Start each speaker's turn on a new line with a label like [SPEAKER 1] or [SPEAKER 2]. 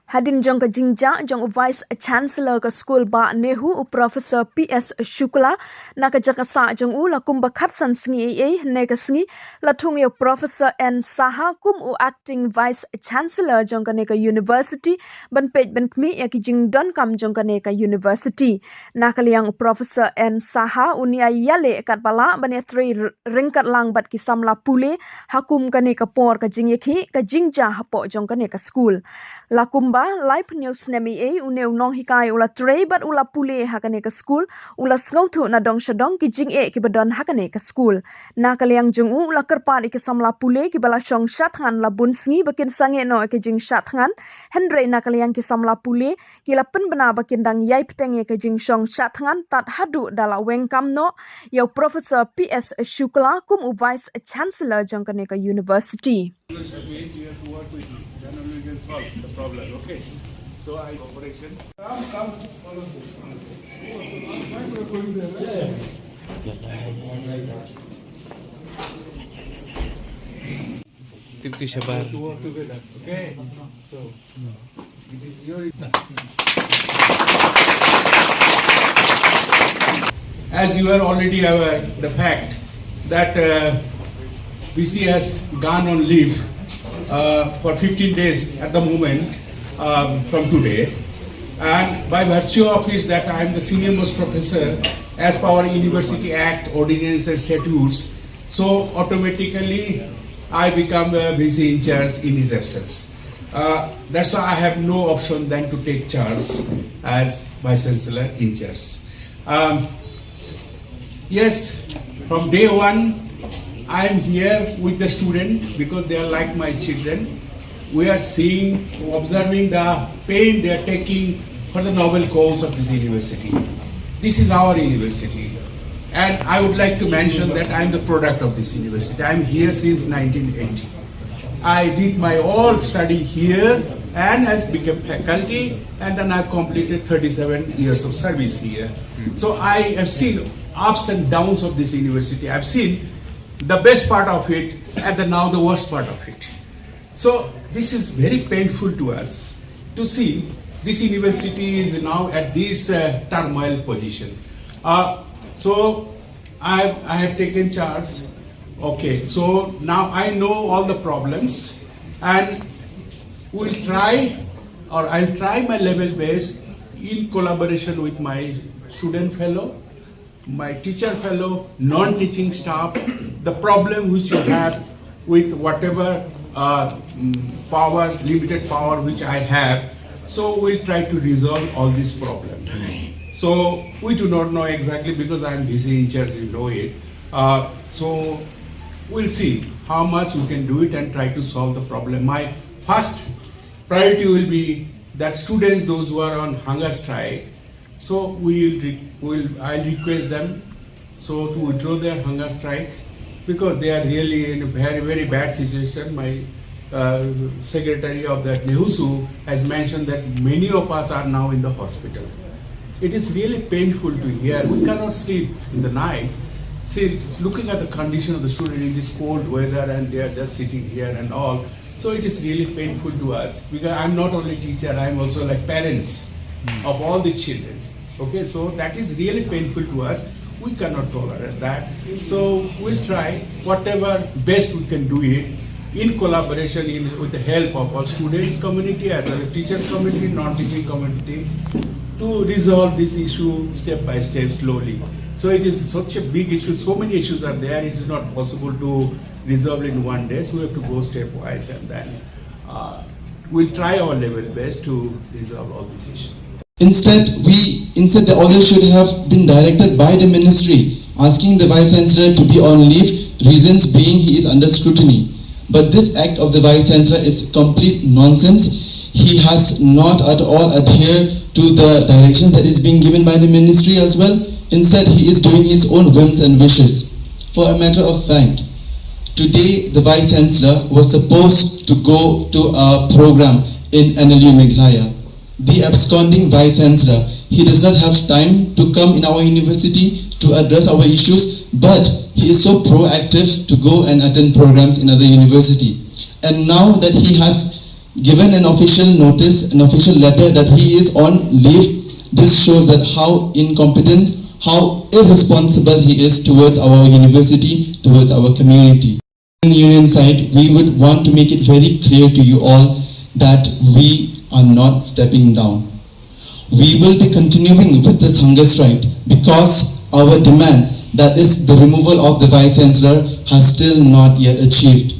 [SPEAKER 1] Hadin jong ka jingja jong Vice Chancellor ka school ba Nehu Professor PS Shukla na ka jakasa jong u la kum bakhat san sngi ne ka sngi la thung yo Professor N Saha kum u acting Vice Chancellor jong ka ne ka University ban page ban kmi ya ki jing don kam jong ka ne ka University na ka liang Professor N Saha unia yale kat bala ban ya tri ringkat lang bat ki samla pule hakum ka ne ka por ka jing yakhi ka jingja hapo jong ka ne ka school la kum live news nemi uneu nong hikai ula trei bat ula pule hakane ka school ula sngouthu na dong shadong ki jing ki badon hakane ka school na kaliang jung ula kerpan ki samla pule ki bala chong shathan la bun sngi bakin sange no ki jing shathan hendrei na kaliang ki samla pule ki la pen bana bakin dang yai ptenge ki jing chong shathan tat hadu dala wengkam no yo Professor PS Shukla kum u Vice Chancellor jongkane ka University.
[SPEAKER 2] Then only we can solve the problem. Okay. So I operation. Come.
[SPEAKER 3] Tigti siya ba?
[SPEAKER 2] To work together. Okay. So it is your. As you are already aware, the fact that VC has gone on leave for 15 days at the moment from today, and by virtue of it that I am the senior most professor as per our University Act, Ordinance and Statutes, so automatically I become a VC in charge in his absence. That's why I have no option than to take charge as Vice Chancellor in charge. Yes, from day one I am here with the student because they are like my children. We are seeing, observing the pain they are taking for the noble cause of this university. This is our university. And I would like to mention that I am the product of this university. I am here since 1980. I did my all study here and has become faculty, and then I completed 37 years of service here. So I have seen ups and downs of this university. I have seen the best part of it and now the worst part of it. So this is very painful to us to see this university is now at this turmoil position. So I have taken charge. Okay, so now I know all the problems, and we'll try, or I'll try my level best in collaboration with my student fellow, my teacher fellow, non-teaching staff, the problem which you have with whatever power, limited power which I have. So we'll try to resolve all these problems. So we do not know exactly because I'm busy in charge, you know it. So we'll see how much we can do it and try to solve the problem. My first priority will be that students, those who are on hunger strike, so I'll request them so to withdraw their hunger strike because they are really in a very, very bad situation. My secretary of that Nehusu has mentioned that many of us are now in the hospital. It is really painful to hear. We cannot sleep in the night. See, looking at the condition of the student in this cold weather, and they are just sitting here and all. So it is really painful to us because I'm not only teacher, I'm also like parents of all the children. Okay, so that is really painful to us. We cannot tolerate that. So we'll try whatever best we can do it in collaboration with the help of our students community as well as teachers community, non-teaching community, to resolve this issue step by step slowly. So it is such a big issue, so many issues are there, it is not possible to resolve in one day, so we have to go stepwise, and then we'll try our level best to resolve all these issues.
[SPEAKER 4] Instead, the order should have been directed by the ministry, asking the Vice Chancellor to be on leave, reasons being he is under scrutiny. But this act of the Vice Chancellor is complete nonsense. He has not at all adhered to the directions that is being given by the ministry as well. Instead, he is doing his own whims and wishes. For a matter of fact, today the Vice Chancellor was supposed to go to a program in NLU Meghalaya. The absconding Vice Chancellor, he does not have time to come in our university to address our issues, but he is so proactive to go and attend programs in other university. And now that he has given an official notice, an official letter that he is on leave. This shows that how incompetent, how irresponsible he is towards our university, towards our community. On the union side, we would want to make it very clear to you all that we are not stepping down. We will be continuing with this hunger strike because our demand, that is the removal of the Vice Chancellor, has still not yet achieved.